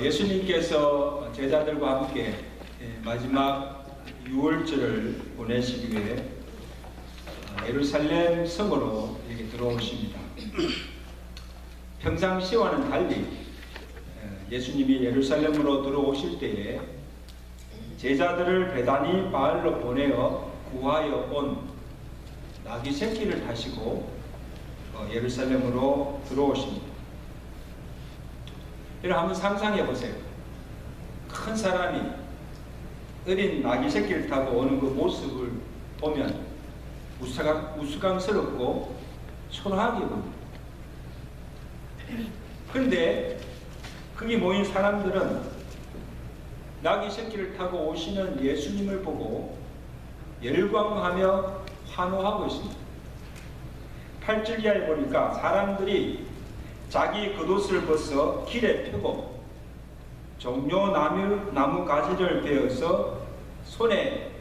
예수님께서 제자들과 함께 마지막 유월절을 보내시기 위해 예루살렘 성으로 이렇게 들어오십니다. 평상시와는 달리 예수님이 예루살렘으로 들어오실 때에 제자들을 베다니 마을로 보내어 구하여 온 나귀 새끼를 타시고 예루살렘으로 들어오십니다. 여러분 한번 상상해 보세요. 큰 사람이 어린 나귀 새끼를 타고 오는 그 모습을 보면 우스꽝스럽고 초라하게 봅니다. 그런데 거기 모인 사람들은 나귀 새끼를 타고 오시는 예수님을 보고 열광하며 환호하고 있습니다. 8절 이하에 보니까 사람들이 자기 겉옷을 벗어 길에 펴고 종려 나무 가지를 베어서 손에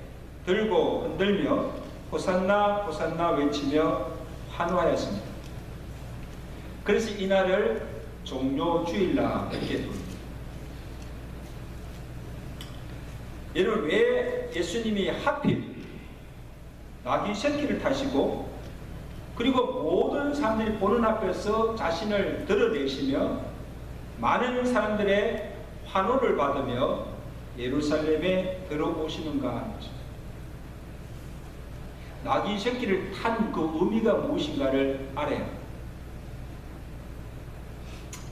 들고 흔들며 호산나 호산나 외치며 환호하였습니다. 그래서 이날을 종려 주일날 이렇게 부릅니다. 여러분 왜 예수님이 하필 나귀 새끼를 타시고 그리고 모든 사람들이 보는 앞에서 자신을 드러내시며 많은 사람들의 환호를 받으며 예루살렘에 들어오시는가 하는 것입니다. 나귀 새끼를 탄 그 의미가 무엇인가를 알아야 합니다.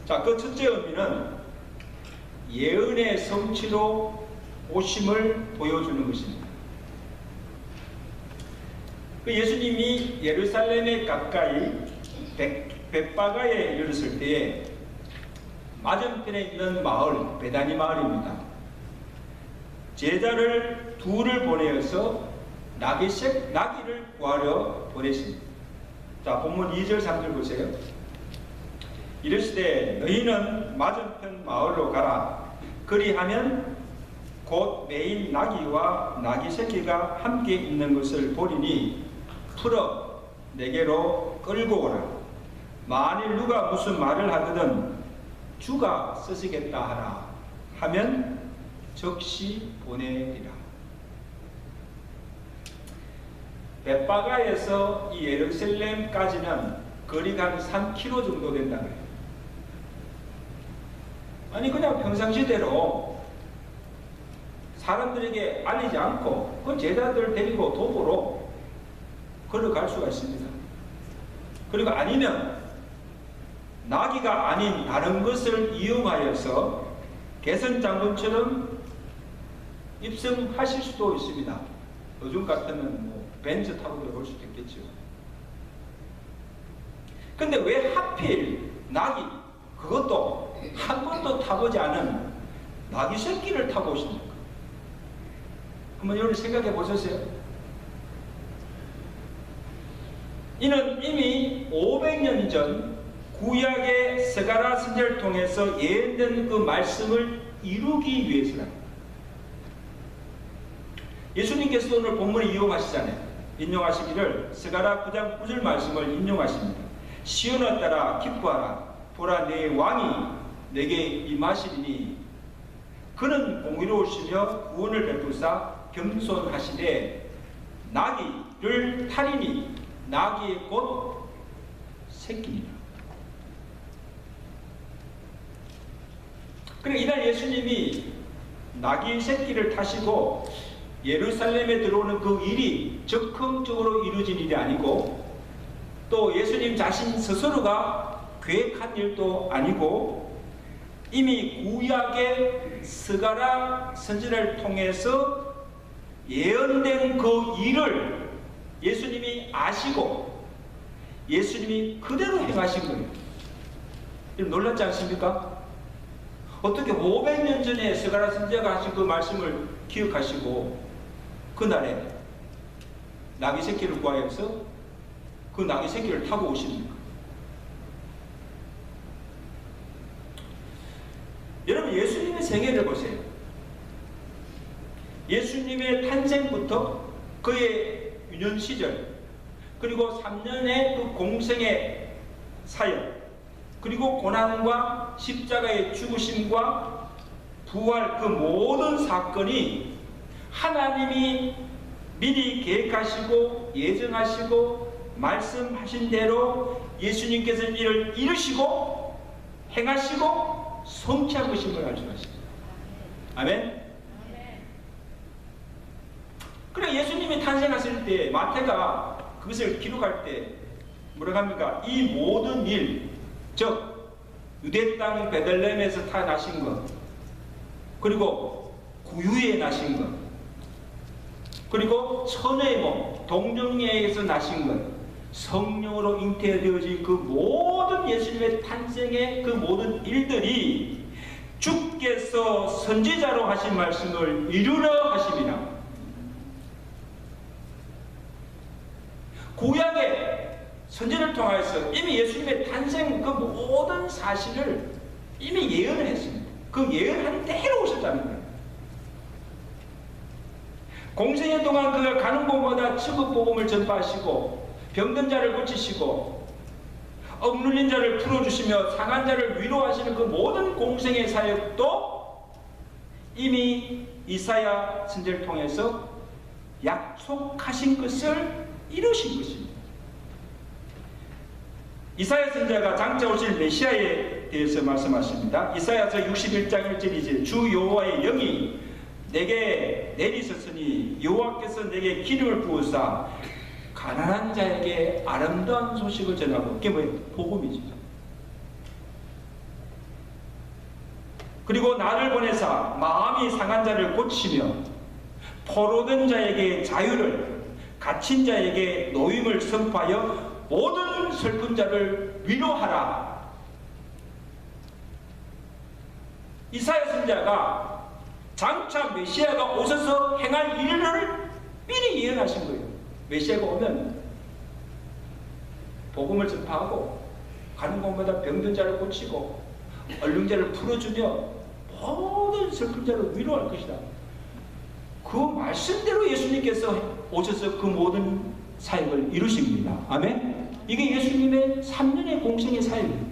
자, 그 첫째 의미는 예언의 성취로 오심을 보여주는 것입니다. 예수님이 예루살렘에 가까이 벳바가에 이르렀을 때에 맞은편에 있는 마을, 베다니 마을입니다. 제자를 둘을 보내어서 나귀를 구하러 보냈습니다. 자, 본문 2절 3절 보세요. 이르시되 너희는 맞은편 마을로 가라. 그리하면 곧 매인 나귀와 나귀 새끼가 함께 있는 것을 보리니 풀어 내게로 끌고 오라. 만일 누가 무슨 말을 하거든 주가 쓰시겠다 하라 하면 즉시 보내리라. 벳바가에서 이 예루살렘까지는 거리가 한 3km 정도 된다고 해요. 아니 그냥 평상시대로 사람들에게 알리지 않고 그 제자들 데리고 도보로 걸어갈 수가 있습니다. 그리고 아니면 나귀가 아닌 다른 것을 이용하여서 개선장군처럼 입성하실 수도 있습니다. 요즘 같으면 뭐 벤츠 타고 들어올 수도 있겠죠. 근데 왜 하필 나귀, 그것도 한 번도 타보지 않은 나귀 새끼를 타고 오십니까? 한번 여러분 생각해 보셨어요? 이는 이미 500년 전 구약의 스가랴 선지자를 통해서 예언된 그 말씀을 이루기 위해서랍니다. 예수님께서 오늘 본문을 이용하시잖아요. 인용하시기를 스가랴 9장 9절 말씀을 인용하십니다. 시온아 따라 기뻐하라. 보라 내 왕이 내게 임하시리니 그는 공의로우시며 구원을 베푸사 겸손하시되 나귀를 타리니 나귀의 곧 새끼니라. 그러니까 이날 예수님이 나귀 새끼를 타시고 예루살렘에 들어오는 그 일이 적극적으로 이루어진 일이 아니고 또 예수님 자신 스스로가 계획한 일도 아니고 이미 구약의 스가랴 선지자를 통해서 예언된 그 일을 예수님이 아시고 예수님이 그대로 행하신 거예요. 놀랍지 않습니까? 어떻게 500년 전에 스가랴 선지자가 하신 그 말씀을 기억하시고 그날에 나귀 새끼를 구하여서 그 나귀 새끼를 타고 오십니까? 여러분 예수님의 생애를 보세요. 예수님의 탄생부터 그의 유년 시절 그리고 3년의 그 공생의 사역 그리고 고난과 십자가의 죽으심과 부활 그 모든 사건이 하나님이 미리 계획하시고 예정하시고 말씀하신 대로 예수님께서 이를 이루시고 행하시고 성취한 것임을 알 수가 있습니다. 아멘. 그래 예수님이 탄생하실 때 마태가 그것을 기록할 때 뭐라고 합니까? 이 모든 일, 즉 유대 땅 베들레헴에서 태어나신 것, 그리고 구유에 나신 것, 그리고 처녀의 몸 동정녀에서 나신 것, 성령으로 잉태되어진 그 모든 예수님의 탄생의 그 모든 일들이 주께서 선지자로 하신 말씀을 이루려 하심이라. 구약의 선지를 통해서 이미 예수님의 탄생 그 모든 사실을 이미 예언을 했습니다. 그 예언한 대로 오셨다는 거예요. 공생의 동안 그가 가는 곳마다 천국 복음을 전파하시고 병든 자를 고치시고 억눌린 자를 풀어주시며 상한 자를 위로하시는 그 모든 공생의 사역도 이미 이사야 선지를 통해서 약속하신 것을 이루신 것입니다. 이사야 선지자가 장차 오실 메시아에 대해서 말씀하십니다. 이사야서 61장 1절이지 주 여호와의 영이 내게 내리셨으니 여호와께서 내게 기름을 부으사 가난한 자에게 아름다운 소식을 전하고, 그게 뭐예요? 복음이죠. 그리고 나를 보내사 마음이 상한 자를 고치며 포로된 자에게 자유를, 갇힌 자에게 노임을 선포하여 모든 슬픈 자를 위로하라. 이사야 선지자가 장차 메시아가 오셔서 행할 일을 미리 예언하신 거예요. 메시아가 오면 복음을 전파하고 가는 곳마다 병든 자를 고치고 얼른 자를 풀어주며 모든 슬픈 자를 위로할 것이다. 그 말씀대로 예수님께서 오셔서 그 모든 사역을 이루십니다. 아멘. 이게 예수님의 3년의 공생의 사역입니다.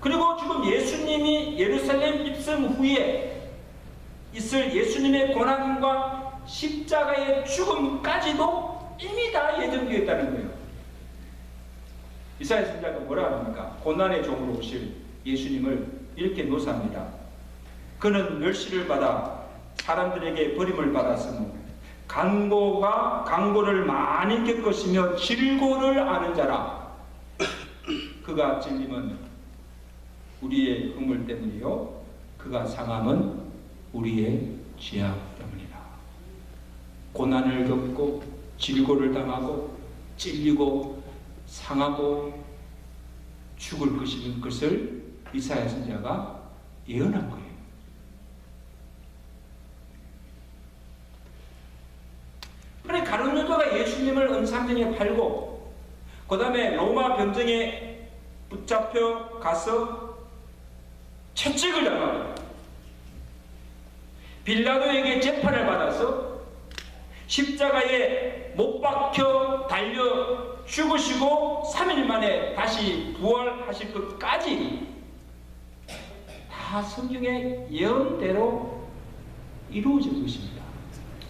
그리고 지금 예수님이 예루살렘 입성 후에 있을 예수님의 고난과 십자가의 죽음까지도 이미 다 예정되어 있다는 거예요. 이사야 선지자가 뭐라 합니까? 고난의 종으로 오실 예수님을 이렇게 묘사합니다. 그는 멸시를 받아 사람들에게 버림을 받았으므로 강고를 많이 겪으시며 질고를 아는 자라. 그가 찔림은 우리의 허물 때문이요 그가 상함은 우리의 죄악 때문이다. 고난을 겪고 질고를 당하고 찔리고 상하고 죽을 것을 이사야 선지자가 예언한 거예요. 그래 가룟 유다가 예수님을 은상전에 팔고 그 다음에 로마 병정에 붙잡혀 가서 채찍을 당하고 빌라도에게 재판을 받아서 십자가에 못 박혀 달려 죽으시고 3일 만에 다시 부활하실 것까지 다 성경의 예언대로 이루어진 것입니다.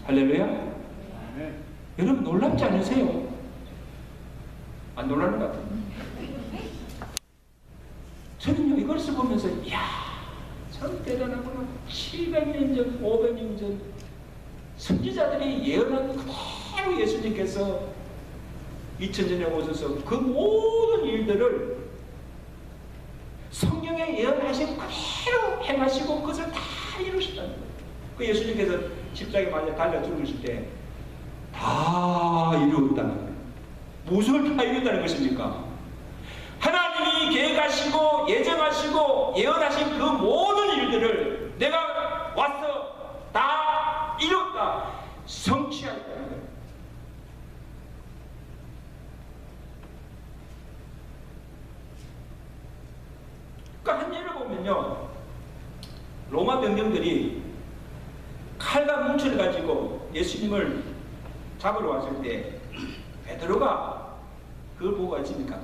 할렐루야. 네. 여러분 놀랍지 않으세요? 안 놀라는 것 같아요. 저는요 이것을 보면서 이야 참 대단하구나. 700년 전 500년 전 선지자들이 예언한 그대로 예수님께서 2000년에 오셔서 그 모든 일들을 성경에 예언하신 그대로 행하시고 그것을 다 이루셨다는 거예요. 그 예수님께서 십자가에 맞아 달려 죽으실 때 다 이루었다는 거예요. 무엇을 다 이루었다는 것입니까? 하나님이 계획하시고 예정하시고 예언하신 그 모든 일들을 내가 와서 다 이뤘다, 성취하였다는 거예요. 그러니까 한 예를 보면요, 로마 병정들이 칼과 뭉치를 가지고 예수님을 잡으러 왔을 때 베드로가 그걸 보고 어찌니까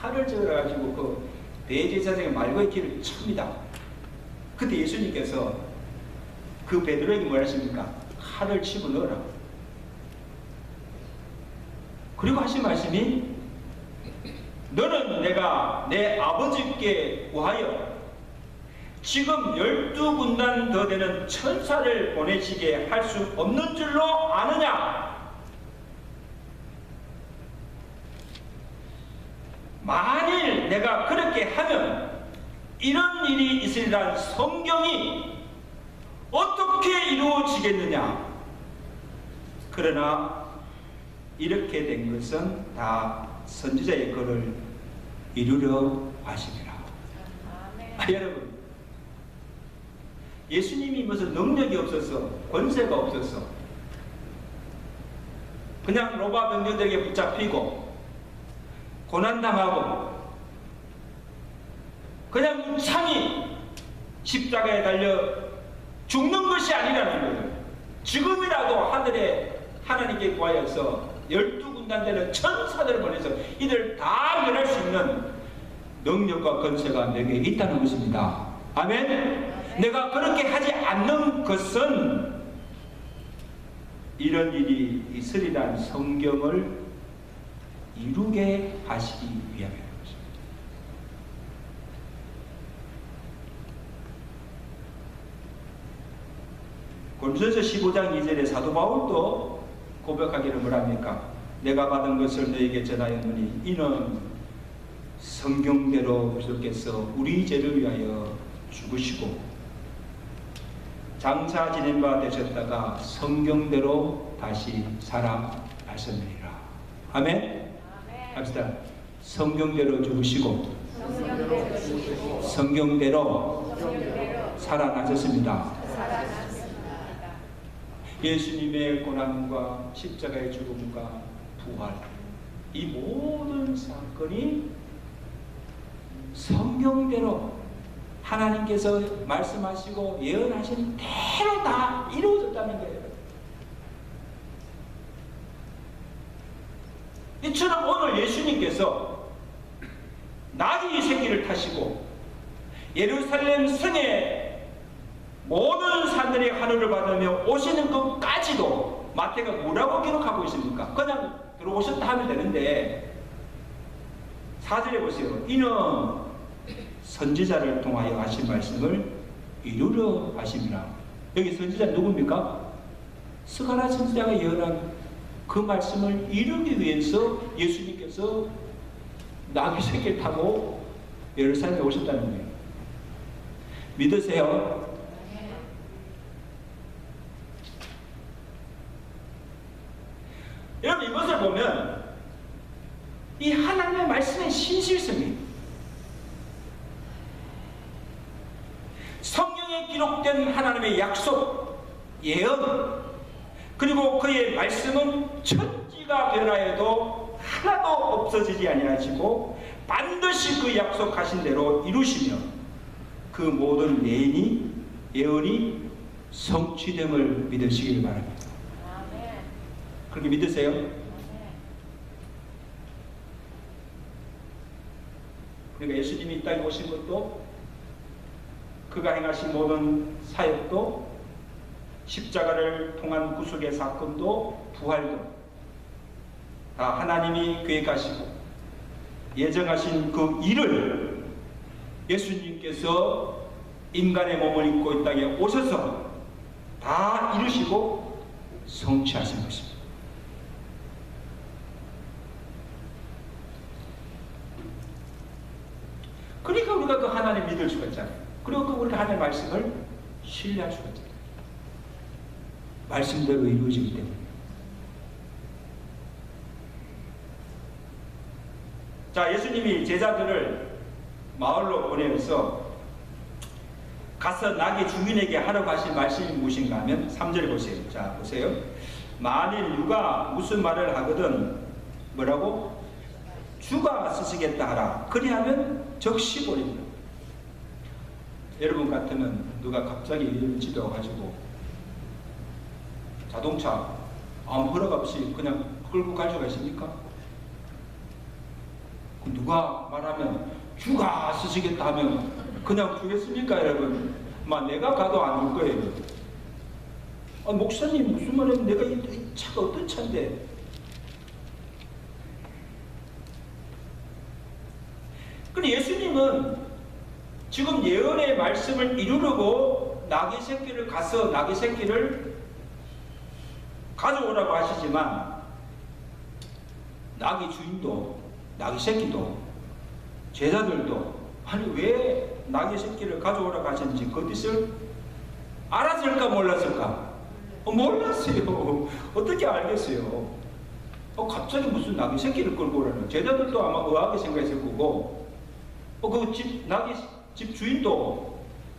칼을 저어가지고 그 대제사장의 말고의 길을 칩니다. 그때 예수님께서 그 베드로에게 뭐라 하십니까? 칼을 집어넣어라. 그리고 하신 말씀이 너는 내가 내 아버지께 구하여 지금 12군단 더 되는 천사를 보내시게 할 수 없는 줄로 아느냐? 만일 내가 그렇게 하면 이런 일이 있으리란 성경이 어떻게 이루어지겠느냐? 그러나 이렇게 된 것은 다 선지자의 글을 이루려 하심이라. 여러분, 예수님이 무슨 능력이 없어서 권세가 없어서 그냥 로마 병정들에게 붙잡히고 고난당하고 그냥 무참히 십자가에 달려 죽는 것이 아니라는 거예요. 지금이라도 하늘에 하나님께 구하여서 12군단 되는 천사들을 보내서 이들 다 멸할 수 있는 능력과 권세가 내게 있다는 것입니다. 아멘. 내가 그렇게 하지 않는 것은 이런 일이 있으리란 성경을 이루게 하시기 위함이라는 것입니다. 고린도전서 15장 2절에 사도 바울도 고백하기를 뭐랍니까? 내가 받은 것을 너에게 전하였노니 이는 성경대로 그리스도께서 우리 죄를 위하여 죽으시고 장차 지낸 바 되셨다가 성경대로 다시 살아나셨느니라. 아멘. 합시다. 성경대로 죽으시고 성경대로 살아나셨습니다. 예수님의 고난과 십자가의 죽음과 부활, 이 모든 사건이 성경대로 하나님께서 말씀하시고 예언하신 대로 다 이루어졌다는 거예요. 이처럼 오늘 예수님께서 나귀 새끼를 타시고 예루살렘 성에 모든 산들이 하늘을 받으며 오시는 것까지도 마태가 뭐라고 기록하고 있습니까? 그냥 들어오셨다 하면 되는데 4절에 보세요. 이는 선지자를 통하여 하신 말씀을 이루려 하심이라. 여기 선지자는 누굽니까? 스가랴 선지자가 예언한 그 말씀을 이루기 위해서 예수님께서 나귀 새끼를 타고 예루살렘에 오셨다는 거예요. 믿으세요? 여러분, 이것을 보면 이 하나님의 말씀의 신실성이 성경에 기록된 하나님의 약속, 예언, 그리고 그의 말씀은 천지가 변하여도 하나도 없어지지 아니하시고 반드시 그 약속하신 대로 이루시며 그 모든 예언이 성취됨을 믿으시길 바랍니다. 그렇게 믿으세요? 그러니까 예수님이 이 땅에 오신 것도 그가 행하신 모든 사역도 십자가를 통한 구속의 사건도 부활도 다 하나님이 계획하시고 예정하신 그 일을 예수님께서 인간의 몸을 입고 이 땅에 오셔서 다 이루시고 성취하신 것입니다. 그러니까 우리가 그 하나님 믿을 수가 있잖아요. 그리고 그 우리가 하나님의 말씀을 신뢰할 수가 있잖아요. 말씀대로 이루어지기 때문에. 자, 예수님이 제자들을 마을로 보내서 가서 나귀 주인에게 하라고 하신 말씀이 무엇인가 하면 3절에 보세요. 자, 보세요. 만일 누가 무슨 말을 하거든 뭐라고? 주가 쓰시겠다 하라. 그리하면 적시버립니다. 여러분 같으면 누가 갑자기 이름을 지도가지고 자동차 아무 허락 없이 그냥 끌고 가져가십니까? 누가 말하면 주가 쓰시겠다 하면 그냥 주겠습니까 여러분? 내가 가도 안 올 거예요. 목사님 무슨 말이면 내가 이 차가 어떤 차인데. 그런데 예수님은 지금 예언의 말씀을 이루려고 나귀 새끼를 가서 나귀 새끼를 가져오라고 하시지만 나귀 주인도 나귀 새끼도 제자들도 아니 왜 나귀 새끼를 가져오라고 하셨는지 그 뜻을 알았을까 몰랐을까? 몰랐어요. 어떻게 알겠어요? 갑자기 무슨 나귀 새끼를 끌고 오라는. 제자들도 아마 의아하게 생각했을 거고 그 나귀 집 주인도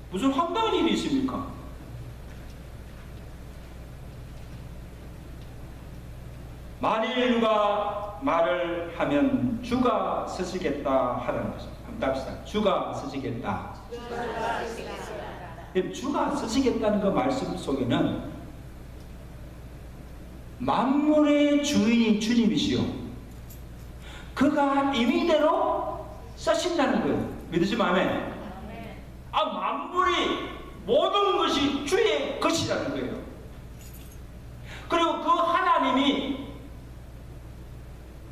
무슨 황당한 일이 있습니까? 만일 누가 말을 하면 주가 쓰시겠다 하라는 것입니다. 한번 답시다. 주가 쓰시겠다. 주가 쓰시겠다는 그 말씀 속에는 만물의 주인이 주님이시요 그가 임의대로 쓰신다는 거예요. 믿으시면 아멘. 만물이 모든 것이 주의 것이라는 거예요. 그리고 그 하나님이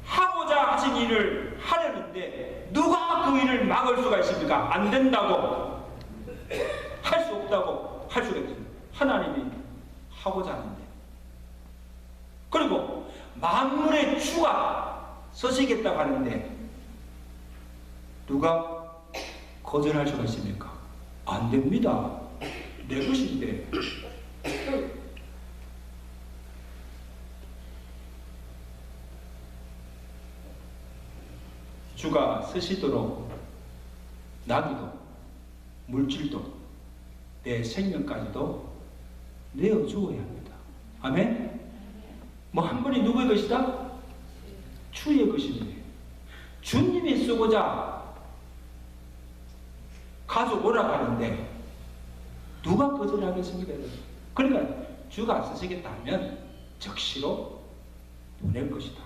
하고자 하신 일을 하려는데 누가 그 일을 막을 수가 있습니까? 안 된다고 할 수 없다고 할 수가 있습니다. 하나님이 하고자 하는데. 그리고 만물의 주가 서시겠다고 하는데 누가 거절할 수가 있습니까? 안 됩니다. 내 것인데. 주가 쓰시도록 나귀도 물질도 내 생명까지도 내어주어야 합니다. 아멘? 한 분이 누구의 것이다? 주의 것입니다. 주님이 쓰고자 가져오라고 하는데 누가 거절하겠습니까? 그러니까 주가 쓰시겠다 하면 적시로 보낼 것이다.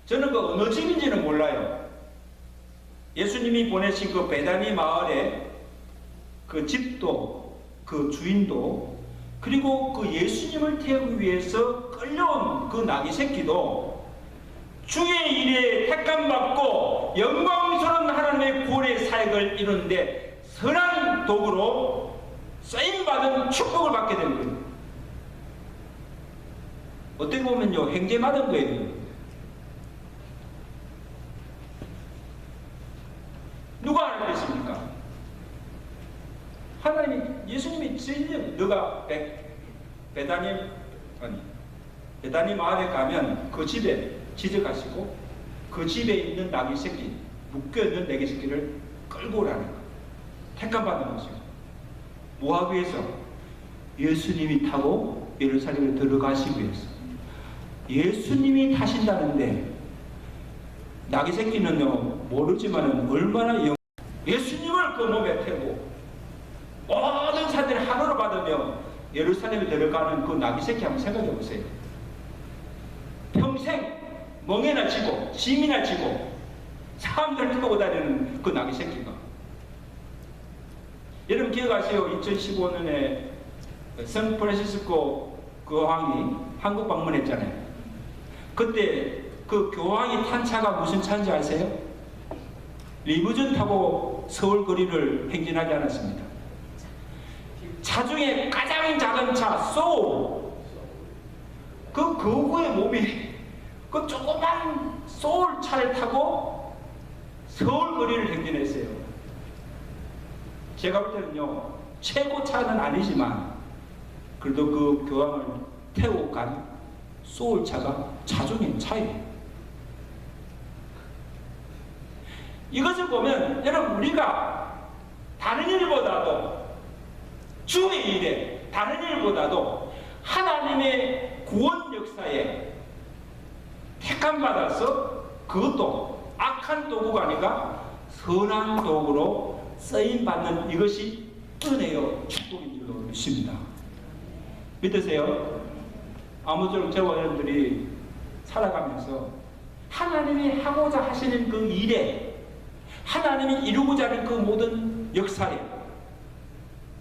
저는 그 어느 집인지는 몰라요. 예수님이 보내신 그 베다니 마을에 그 집도 그 주인도 그리고 그 예수님을 태우기 위해서 끌려온 그 나귀 새끼도 주의 일에 택감받고 영광스러운 하나님의 구원의 사역을 이루는데 선한 도구로 쓰임받은 축복을 받게 된 거예요. 어떻게 보면요, 행제받은 거예요. 누가 알겠습니까? 하나님, 예수님이 진정 너가 베다니 마을에 가면 그 집에 지적하시고 그 집에 있는 나귀 새끼, 묶여있는 나귀 새끼를 끌고 오라는 거예요. 택감받는 것이죠. 뭐 하기 위해서? 예수님이 타고 예루살렘에 들어가시기 위해서. 예수님이 타신다는데 나귀 새끼는요 모르지만은 얼마나 예수님을 그 몸에 태우고 모든 사람들이 하루를 받으며 예루살렘에 들어가는 그 나귀 새끼 한번 생각해 보세요. 평생 멍에나 지고 짐이나 지고 사람들 타고 다니는 그 나귀 새끼가. 여러분 기억하세요? 2015년에 샌프란시스코 교황이 한국 방문했잖아요. 그때 그 교황이 탄 차가 무슨 차인지 아세요? 리무진 타고 서울 거리를 행진하지 않았습니다. 차 중에 가장 작은 차, 소울. 그 거구의 몸이 그 조그만 소울 차를 타고 서울 거리를 행진했어요. 제가 볼 때는요, 최고 차는 아니지만 그래도 그 교황을 태우고 간 소울 차가 차중의 차예요. 이것을 보면 여러분 우리가 다른 일보다도 주의 일에 다른 일보다도 하나님의 구원 역사에 택함받아서 그것도 악한 도구가 아니라 선한 도구로 쓰임받는 이것이 은혜요 축복인 줄로 믿습니다. 믿으세요? 아무쪼록 저와 여러분들이 살아가면서 하나님이 하고자 하시는 그 일에, 하나님이 이루고자 하는 그 모든 역사에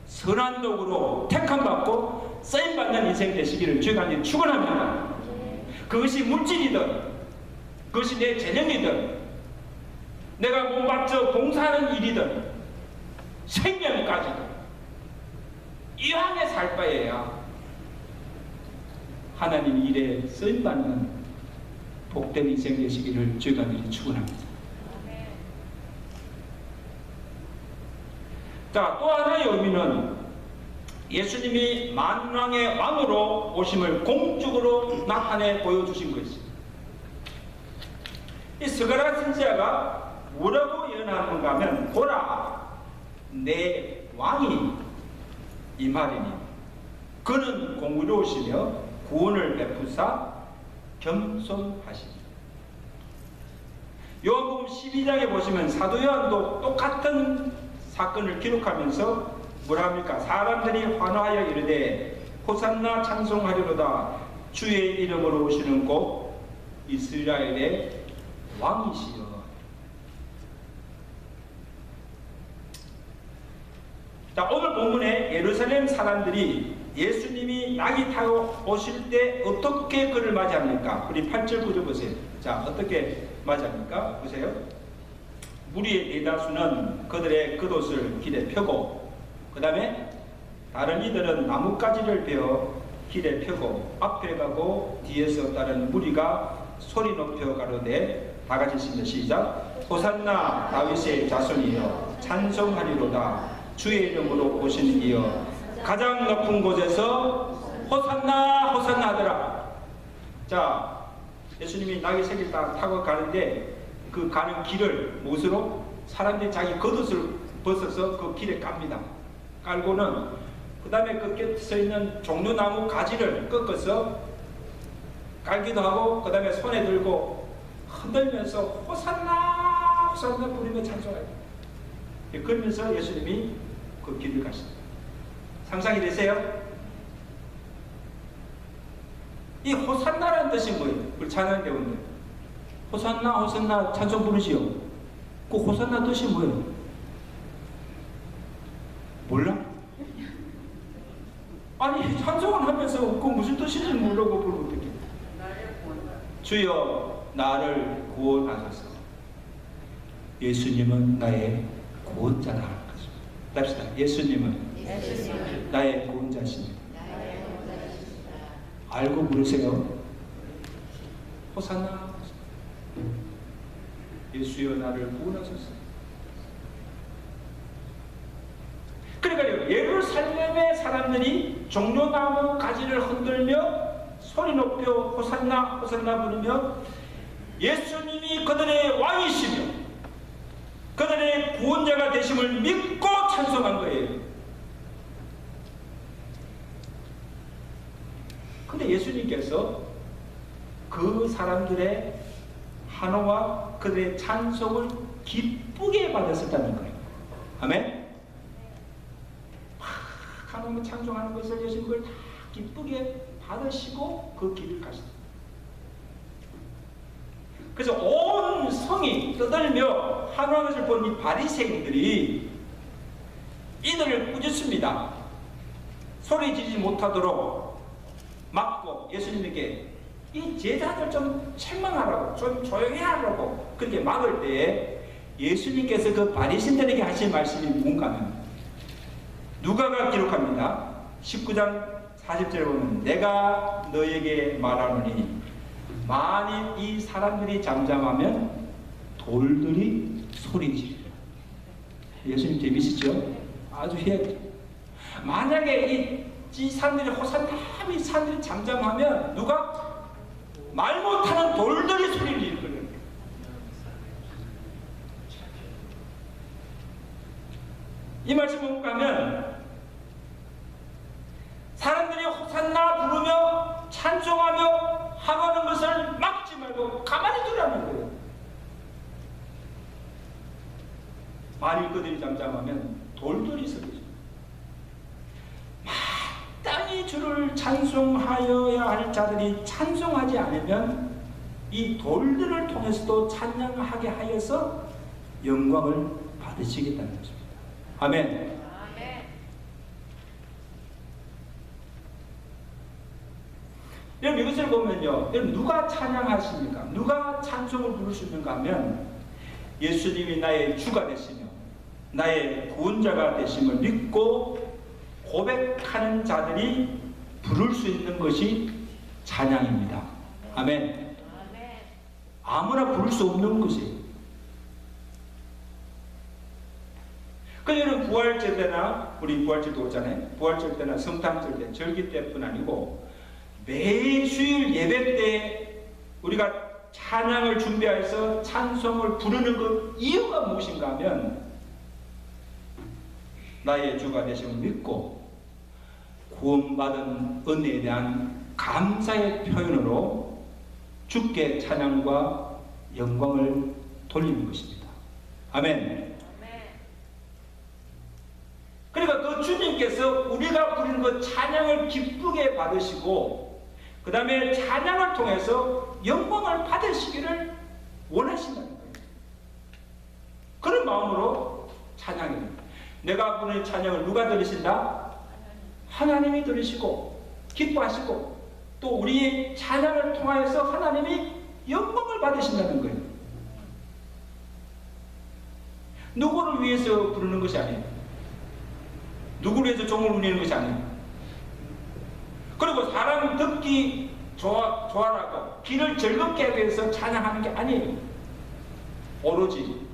선한 도구로 택함받고 쓰임받는 인생 되시기를 주님께 축원합니다. 그것이 물질이든, 그것이 내 재능이든, 내가 몸바쳐 봉사하는 일이든, 생명까지도 이왕에 살 바에야 하나님 일에 쓰임받는 복된 인생 되시기를 주님께 축원합니다. 자, 또 하나의 의미는 예수님이 만왕의 왕으로 오심을 공적으로 나타내 보여주신 것입니다. 이 스가랴 선지자가 뭐라고 예언하는가 하면, 보라, 내 왕이 임하리니 그는 공의로우시며 구원을 베푸사 겸손하시니. 요한복음 12장에 보시면 사도 요한도 똑같은 사건을 기록하면서 뭐라 합니까? 사람들이 환호하여 이르되 호산나 찬송하리로다, 주의 이름으로 오시는 곧 이스라엘의 왕이시여. 자, 오늘 본문에 예루살렘 사람들이 예수님이 낙이 타고 오실 때 어떻게 그를 맞이합니까? 우리 8절 9절 보세요. 자, 어떻게 맞이합니까? 보세요. 무리의 대다수는 그들의 겉옷을 길에 펴고, 그 다음에 다른 이들은 나뭇가지를 베어 길에 펴고 앞에 가고 뒤에서 다른 무리가 소리 높여 가로되, 다 같이 읽습니다. 시작. 호산나 다윗의 자손이여 찬송하리로다, 주의 이름으로 오신 이여 가장 높은 곳에서 호산나 호산나 하더라. 자, 예수님이 낙의 새끼를 타고 가는데 그 가는 길을 무엇으로? 사람들이 자기 겉옷을 벗어서 그 길에 깝니다. 깔고는 그 다음에 그 곁에 서 있는 종려나무 가지를 꺾어서 깔기도 하고, 그 다음에 손에 들고 흔들면서 호산나 호산나 부르며 찬송해요. 그러면서 예수님이 그 길을 가십니다. 상상이 되세요? 이 호산나라는 뜻이 뭐예요? 우리 찬양 배우는데 호산나 호산나 찬송 부르시오. 그 호산나 뜻이 뭐예요? 몰라? 아니 찬송을 하면서 그 무슨 뜻인지 모르고 부르면 어떡해. 주여 나를 구원하소서. 예수님은 나의 구원자다 하는 것입니다. 답시다. 예수님은 나의 구원자십니다. 알고 부르세요. 호산나 예수여 나를 구원하소서. 그러니까 예루살렘의 사람들이 종려나무 가지를 흔들며 소리 높여 호산나 호산나 부르며 예수님이 그들의 왕이시며 그들의 구원자가 되심을 믿고 찬송한 거예요. 근데 예수님께서 그 사람들의 환호와 그들의 찬송을 기쁘게 받았었다는 거예요. 아멘? 하나님을 찬송하는 것을 예수님 그걸 다 기쁘게 받으시고 그 길을 가셨어요. 그래서 온 성이 떠들며 환호하는 것을 본 이 바리새인들이 이들을 꾸짖습니다. 소리 지르지 못하도록 막고 예수님에게 이 제자들 좀 책망하라고, 좀 조용히 하라고 그렇게 막을 때에 예수님께서 그 바리새인들에게 하신 말씀이 뭔가 하면 누가가 기록합니다. 19장 40절에 보면 내가 너에게 말하노니 만일 이 사람들이 잠잠하면 돌들이 소리 지르리라. 예수님 재미있죠? 아주 희한해요. 만약에 이 사람들이 호산나 이 사람들이 잠잠하면 누가 말 못하는 돌들이 소리를 지를 거예요. 이 말씀 뭔가 하면 사람들이 호산나 부르며 찬송하며 하는 것을 막지 말고 가만히 두라는 거예요. 만일 그들이 잠잠하면 돌들이 소리죠. 마땅히 참으로 주를 찬송하여야 할 자들이 찬송하지 않으면 이 돌들을 통해서도 찬양하게 하여서 영광을 받으시겠다는 것입니다. 아멘. 여러분 이것을 보면요, 여러분 누가 찬양하십니까? 누가 찬송을 부를 수 있는가 하면 예수님이 나의 주가 되시며 나의 구원자가 되심을 믿고 고백하는 자들이 부를 수 있는 것이 찬양입니다. 아멘. 아무나 부를 수 없는 것이에요. 그 여러분 부활절 때나 우리 부활절도 오잖아요. 부활절 때나 성탄절 때, 절기 때뿐 아니고 매 주일 예배 때 우리가 찬양을 준비해서 찬송을 부르는 그 이유가 무엇인가 하면 나의 주가 되심을 믿고 구원받은 은혜에 대한 감사의 표현으로 주께 찬양과 영광을 돌리는 것입니다. 아멘. 그러니까 그 주님께서 우리가 부르는 그 찬양을 기쁘게 받으시고 그 다음에 찬양을 통해서 영광을 받으시기를 원하신다는 거예요. 그런 마음으로 찬양해야 됩니다. 내가 부르는 찬양을 누가 들으신다? 하나님이 들으시고 기뻐하시고 또 우리의 찬양을 통하여서 하나님이 영광을 받으신다는 거예요. 누구를 위해서 부르는 것이 아니에요. 누구를 위해서 종을 울리는 것이 아니에요. 그리고 사람 듣기 좋아라고 귀를 즐겁게 하기 위해서 찬양하는 게 아니에요. 오로지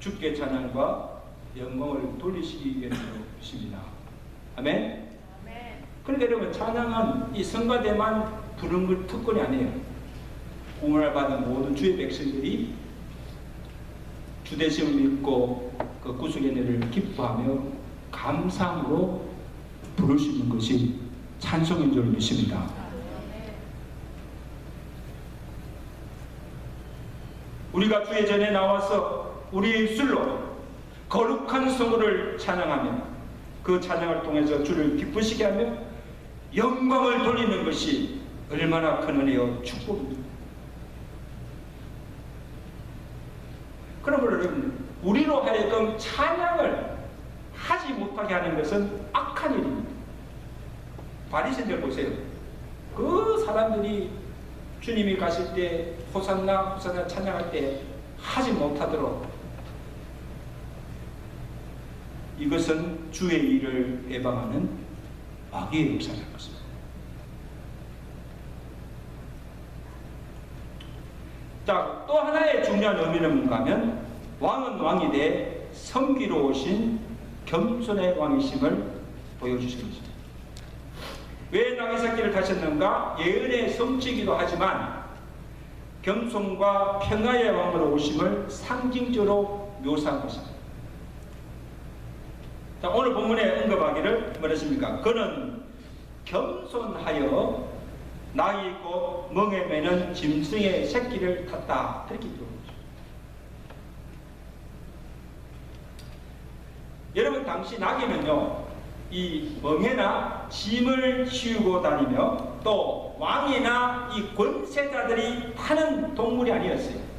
주께 찬양과 영광을 돌리시기 위해서입니다. 아멘. 그러니까 여러분 찬양은 이 성가대만 부르는 것 특권이 아니에요. 구원을 받은 모든 주의 백성들이 주되심을 믿고 그 구속의 은혜를 기뻐하며 감사함으로 부를 수 있는 것이 찬송인 줄 믿습니다. 우리가 주의 전에 나와서 우리 입술로 거룩한 성호를 찬양하며 그 찬양을 통해서 주를 기쁘시게 하며 영광을 돌리는 것이 얼마나 큰 은혜요 축복입니다. 그러므로 여러분 우리로 하여금 찬양을 하지 못하게 하는 것은 악한 일입니다. 바리새인들 보세요. 그 사람들이 주님이 가실 때 호산나 호산나 찬양할 때 하지 못하도록 이것은 주의 일을 예방하는 마귀의 역사라는 것입니다. 자, 또 하나의 중요한 의미는 뭔가 하면 왕은 왕이 돼 섬기로우신 겸손의 왕이심을 보여주시는 것입니다. 왜 나귀 새끼를 타셨는가? 예언의 성취이기도 하지만 겸손과 평화의 왕으로 오심을 상징적으로 묘사한 것입니다. 자, 오늘 본문에 언급하기를 뭐랬습니까? 그는 겸손하여 나귀 곧 멍에 매는 짐승의 새끼를 탔다. 이렇게 기록합니다. 여러분 당시 나귀는요 이 멍에나 짐을 씌우고 다니며 또 왕이나 이 권세자들이 타는 동물이 아니었어요.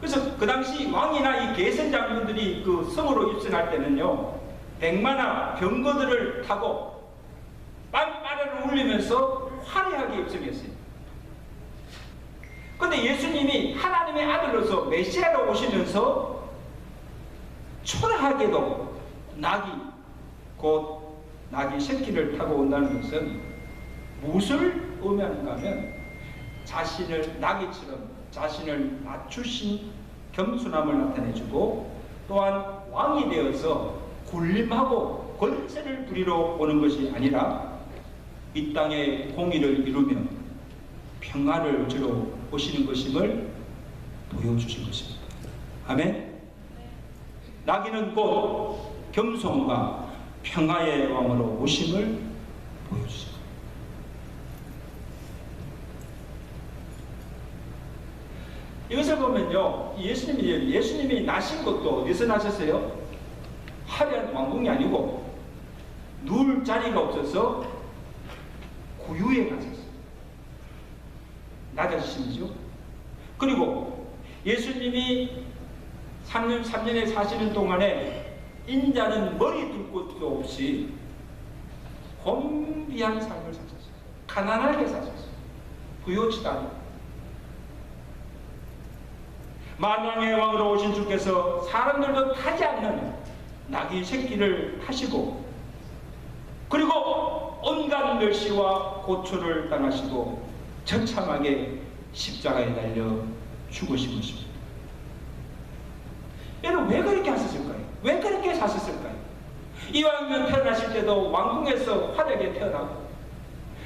그래서 그 당시 왕이나 이 계선 장군들이 그 성으로 입성할 때는요 백마나 병거들을 타고 빵빠레를 울리면서 화려하게 입성했어요. 그런데 예수님이 하나님의 아들로서 메시아로 오시면서 초라하게도 나귀 곧 나귀 새끼를 타고 온다는 것은 무엇을 의미하는가 하면 자신을 나귀처럼 자신을 낮추신 겸손함을 나타내주고 또한 왕이 되어서 군림하고 권세를 부리러 오는 것이 아니라 이 땅의 공의를 이루며 평화를 주러 오시는 것임을 보여주신 것입니다. 아멘. 나귀는 곧 겸손과 평화의 왕으로 오심을 보여주십니다. 이것을 보면요, 예수님이 나신 것도 어디서 나셨어요? 화려한 왕궁이 아니고 누울 자리가 없어서 구유에 가셨어요. 낮아지시죠. 그리고 예수님이 3년에 사시는 동안에 인자는 머리 둘 곳도 없이 곤비한 삶을 사셨어요. 가난하게 사셨어요. 부요치도 않고. 만왕의 왕으로 오신 주께서 사람들도 타지 않는 나귀 새끼를 타시고, 그리고 온갖 멸시와 고초를 당하시고 처참하게 십자가에 달려 죽으신 것입니다. 여러분, 왜 그렇게 하셨을까요? 왜 그렇게 사셨을까요? 이왕이면 태어나실 때도 왕궁에서 화려하게 태어나고,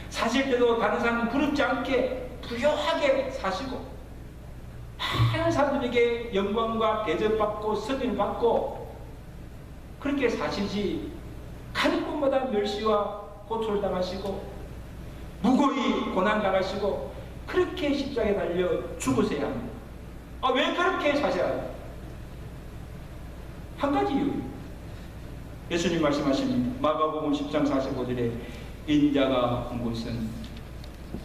사실 때도 다른 사람 부럽지 않게 부유하게 사시고, 많은 사람들에게 영광과 대접받고 선의를 받고 그렇게 사시지, 가는 곳마다 멸시와 고초를 당하시고 무고히 고난당하시고 그렇게 십자가에 달려 죽으셔야 합니다. 왜 그렇게 사셔야 합니까? 한 가지 이유예요. 예수님 말씀하십니다. 마가복음 10장 45절에 인자가 온 곳은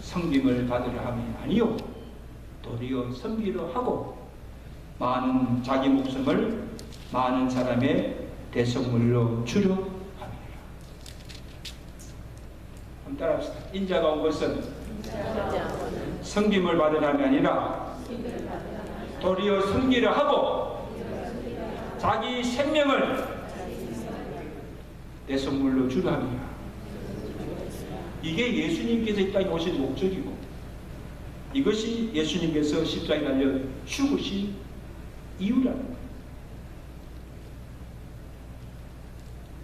섬김을 받으려 함이 아니요 도리어 섬기려 하고 많은 자기 목숨을 많은 사람의 대속물로 주려 함이라. 한번 따라합시다. 인자가 온 것은 섬김을 받으려 함이 아니라 도리어 섬기려 하고 자기 생명을 대속물로 주려 함이라. 이게 예수님께서 이 땅에 오신 목적이고, 이것이 예수님께서 십자가에 달려 죽으신 이유라는 거예요.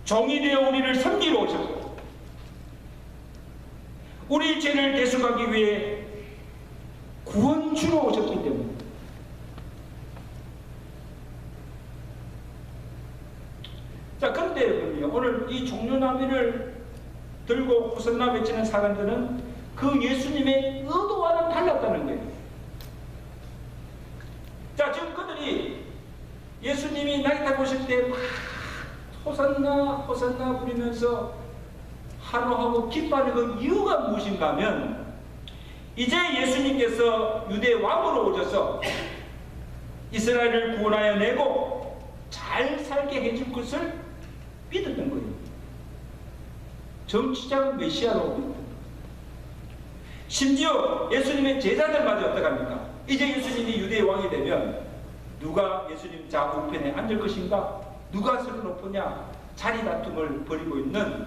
종이 되어 우리를 섬기러 오셨고, 우리 죄를 대속하기 위해 구원주로 오셨기 때문에. 자, 그런데 여러분요, 오늘 이 종려나무를 들고 호산나 외치는 사람들은 그 예수님의 의도와는 달랐다는 거예요. 자, 지금 그들이 예수님이 나귀 타고 오실 때 막 호산나 호산나 부리면서 환호하고 기뻐하는 그 이유가 무엇인가 하면, 이제 예수님께서 유대 왕으로 오셔서 이스라엘을 구원하여 내고 잘 살게 해줄 것을 믿었던 거예요. 정치적 메시아로. 심지어 예수님의 제자들마저 어떡합니까? 이제 예수님이 유대의 왕이 되면 누가 예수님 좌우편에 앉을 것인가? 누가 서로 높으냐? 자리 다툼을 벌이고 있는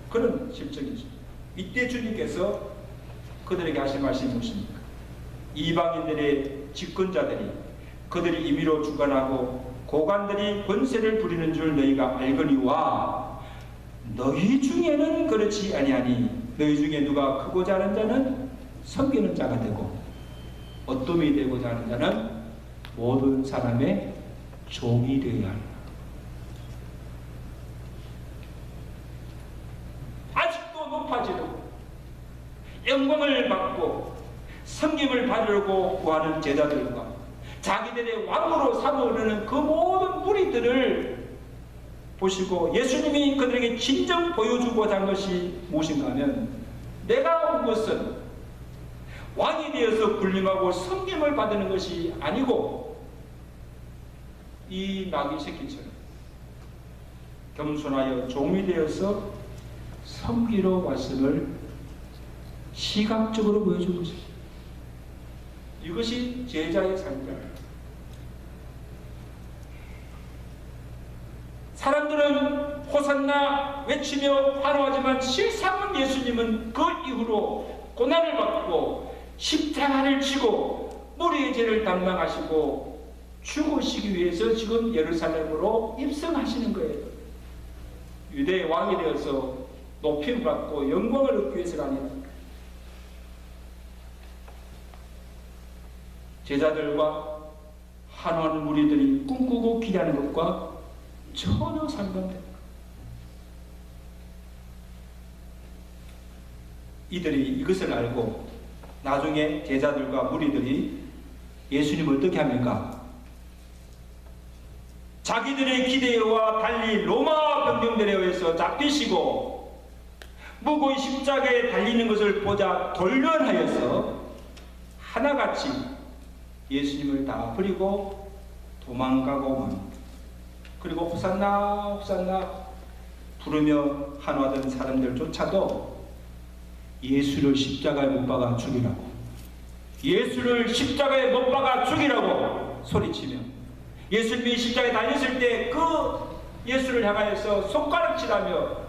그런 실정이죠. 이때 주님께서 그들에게 하신 말씀이 무엇입니까? 이방인들의 집권자들이 그들이 임의로 주관하고 고관들이 권세를 부리는 줄 너희가 알거니와 너희 중에는 그렇지 아니하니 너희 중에 누가 크고자 하는 자는 섬기는 자가 되고 어둠이 되고자 하는 자는 모든 사람의 종이 되어야 한다. 아직도 높아지려고 영광을 받고 섬김을 받으려고 구하는 제자들과 자기들의 왕으로 삼으려는 그 모든 무리들을 보시고 예수님이 그들에게 진정 보여주고자 한 것이 무엇인가 하면, 내가 온 것은 왕이 되어서 군림하고 섬김을 받는 것이 아니고 이 나귀 새끼처럼 겸손하여 종이 되어서 섬기러 왔음을 시각적으로 보여준 것입니다. 이것이 제자의 삶입니다. 사람들은 호산나 외치며 환호하지만 실상은 예수님은 그 이후로 고난을 받고 십자가를 지고 우리의 죄를 담당하시고 죽으시기 위해서 지금 예루살렘으로 입성하시는 거예요. 유대의 왕이 되어서 높임 받고 영광을 얻기 위해서가 아니라 제자들과 환호하는 무리들이 꿈꾸고 기대하는 것과 전혀 상반됩니다. 이들이 이것을 알고 나중에 제자들과 무리들이 예수님을 어떻게 합니까? 자기들의 기대와 달리 로마 병정들에 의해서 잡히시고 무고히 십자가에 달리는 것을 보자 돌변하여서 하나같이 예수님을 다 버리고 도망가고만, 그리고 호산나 호산나 부르며 환호하던 사람들조차도 예수를 십자가에 못 박아 죽이라고, 예수를 십자가에 못 박아 죽이라고 소리치며, 예수님이 십자가에 달렸을 때 그 예수를 향하여서 손가락질하며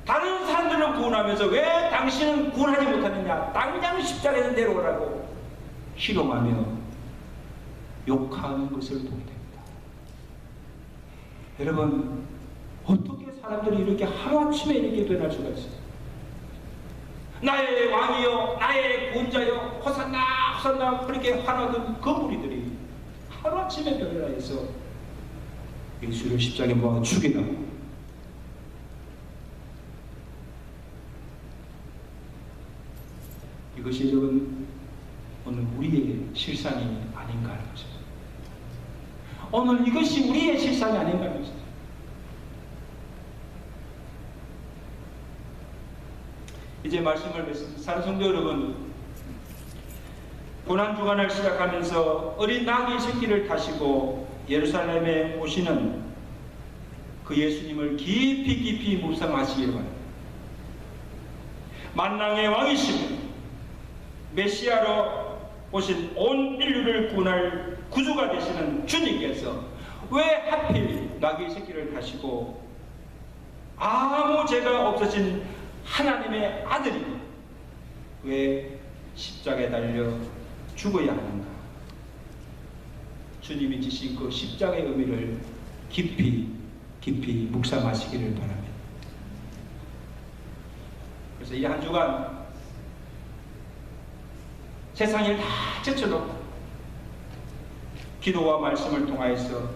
다른 사람들은 구원하면서 왜 당신은 구원하지 못하느냐, 당장 십자가에서 내려오라고 희롱하며 욕하는 것을 보게 됩니다. 여러분, 어떻게 사람들이 이렇게 하루아침에 이렇게 변할 수가 있어요? 나의 왕이여, 나의 구원자여, 호산나 호산나 그렇게 환호하던 그 무리들이 하루아침에 변화해서 예수를 십자가에 모아 죽이라고. 이것이 여러분 오늘 우리의 실상이 아닌가 하는 것입니다. 오늘 이것이 우리의 실상이 아닌가 하는 것입니다. 이제 말씀을 맺습니다. 사랑하는 성도 여러분, 고난주간을 시작하면서 어린 나귀 새끼를 타시고 예루살렘에 오시는 그 예수님을 깊이 깊이 묵상하시기 바랍니다. 만왕의 왕이시며 메시아로 오신 온 인류를 구원할 구주가 되시는 주님께서 왜 하필 나귀 새끼를 타시고 아무 죄가 없어진 하나님의 아들이 왜 십자가에 달려 죽어야 하는가? 주님이 지신 그 십자가의 의미를 깊이 깊이 묵상하시기를 바랍니다. 그래서 이 한 주간 세상 일 다 제쳐놓고 기도와 말씀을 통하여서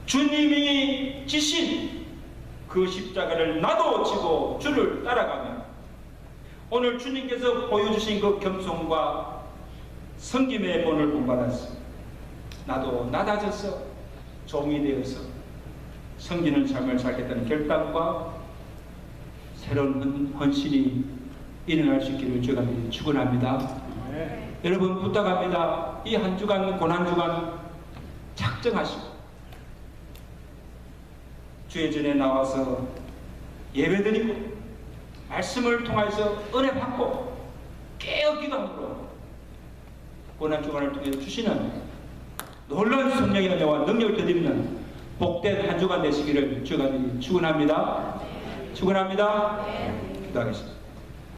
주님이 지신 그 십자가를 나도 지고 주를 따라가며 오늘 주님께서 보여주신 그 겸손과 섬김의 본을 본받았어. 나도 낮아져서 종이 되어서 섬기는 삶을 살겠다는 결단과 새로운 헌신이 일어날 수 있기를 주가 축원합니다. 여러분 부탁합니다. 이 한 주간 고난주간 작정하시고 주의 전에 나와서 예배드리고 말씀을 통해서 은혜 받고 깨어 기도함으로 고난주간을 통해 주시는 놀라운 성령의 은혜와 능력을 드리는 복된 한 주간 되시기를 주가 축원합니다. 축원합니다. 기도하겠습니다.